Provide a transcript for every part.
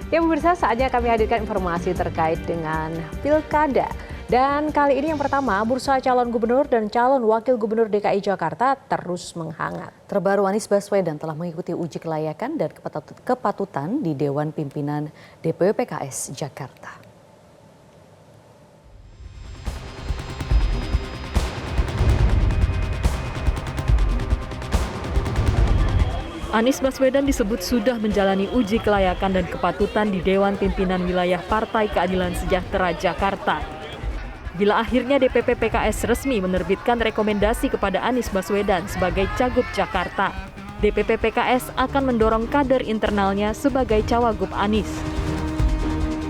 Ya pemirsa, saatnya kami hadirkan informasi terkait dengan Pilkada. Dan kali ini yang pertama, bursa calon gubernur dan calon wakil gubernur DKI Jakarta terus menghangat. Terbaru Anies Baswedan telah mengikuti uji kelayakan dan kepatutan di Dewan Pimpinan DPW PKS Jakarta. Anies Baswedan disebut sudah menjalani uji kelayakan dan kepatutan di Dewan Pimpinan Wilayah Partai Keadilan Sejahtera Jakarta. Bila akhirnya DPP PKS resmi menerbitkan rekomendasi kepada Anies Baswedan sebagai Cagup Jakarta, DPP PKS akan mendorong kader internalnya sebagai Cawagup Anies.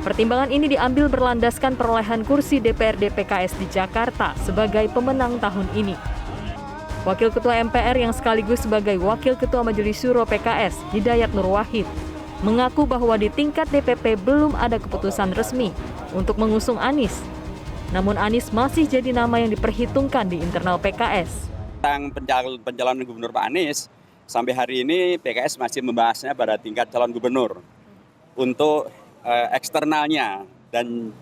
Pertimbangan ini diambil berlandaskan perolehan kursi DPRD PKS di Jakarta sebagai pemenang tahun ini. Wakil Ketua MPR yang sekaligus sebagai Wakil Ketua Majelis Syuro PKS, Hidayat Nur Wahid, mengaku bahwa di tingkat DPP belum ada keputusan resmi untuk mengusung Anies. Namun Anies masih jadi nama yang diperhitungkan di internal PKS. Tentang pencalonan gubernur Pak Anies, sampai hari ini PKS masih membahasnya pada tingkat calon gubernur untuk eksternalnya, dan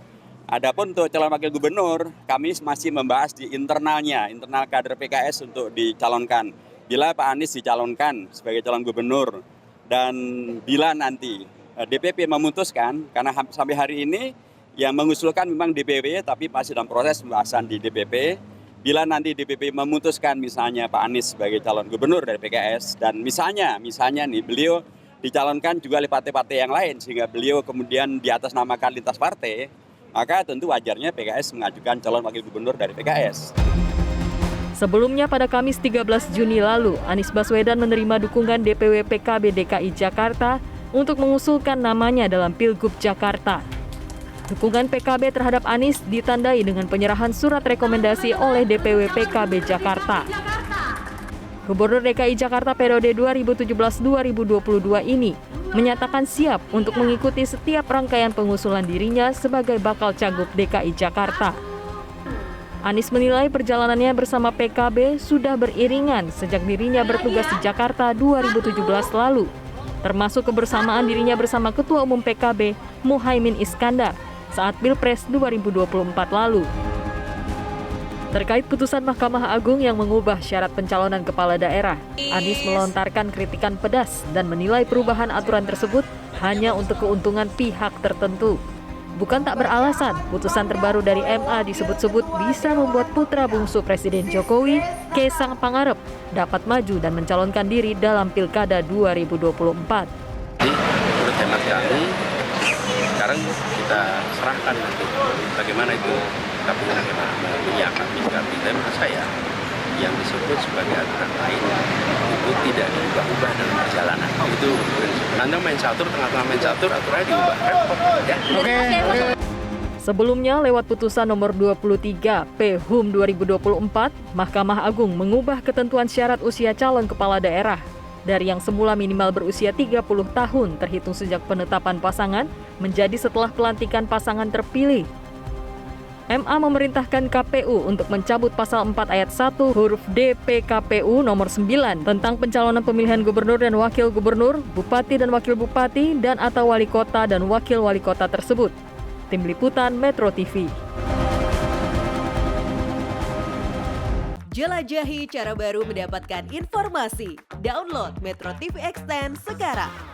adapun untuk calon wakil gubernur, kami masih membahas di internalnya, internal kader PKS untuk dicalonkan. Bila Pak Anies dicalonkan sebagai calon gubernur dan bila nanti DPP memutuskan, karena sampai hari ini yang mengusulkan memang DPW tapi masih dalam proses pembahasan di DPP. Bila nanti DPP memutuskan misalnya Pak Anies sebagai calon gubernur dari PKS dan misalnya nih beliau dicalonkan juga oleh partai-partai yang lain sehingga beliau kemudian di atas namakan lintas partai, maka tentu wajarnya PKS mengajukan calon wakil gubernur dari PKS. Sebelumnya pada Kamis 13 Juni lalu, Anies Baswedan menerima dukungan DPW PKB DKI Jakarta untuk mengusulkan namanya dalam Pilgub Jakarta. Dukungan PKB terhadap Anies ditandai dengan penyerahan surat rekomendasi oleh DPW PKB Jakarta. Gubernur DKI Jakarta periode 2017-2022 ini menyatakan siap untuk mengikuti setiap rangkaian pengusulan dirinya sebagai bakal Cagup DKI Jakarta. Anies menilai perjalanannya bersama PKB sudah beriringan sejak dirinya bertugas di Jakarta 2017 lalu, termasuk kebersamaan dirinya bersama Ketua Umum PKB Muhaimin Iskandar saat Pilpres 2024 lalu. Terkait putusan Mahkamah Agung yang mengubah syarat pencalonan kepala daerah, Anies melontarkan kritikan pedas dan menilai perubahan aturan tersebut hanya untuk keuntungan pihak tertentu. Bukan tak beralasan, putusan terbaru dari MA disebut-sebut bisa membuat putra bungsu Presiden Jokowi, Kaisang Pangarep, dapat maju dan mencalonkan diri dalam Pilkada 2024. Menurut hemat kami, sekarang kita serahkan nanti bagaimana itu KPU menyikapi. Dan menurut saya yang disebut sebagai aturan lain itu tidak diubah-ubah dalam perjalanan. Itu Anda main catur, tengah-tengah main catur, aturannya diubah. Repot. Ya. Sebelumnya, lewat putusan nomor 23 PHUM 2024, Mahkamah Agung mengubah ketentuan syarat usia calon kepala daerah dari yang semula minimal berusia 30 tahun terhitung sejak penetapan pasangan menjadi setelah pelantikan pasangan terpilih. MA memerintahkan KPU untuk mencabut pasal 4 ayat 1 huruf D PKPU nomor 9 tentang pencalonan pemilihan gubernur dan wakil gubernur, bupati dan wakil bupati, dan atau wali kota dan wakil wali kota tersebut. Tim Liputan Metro TV. Jelajahi cara baru mendapatkan informasi. Download Metro TV Extend sekarang.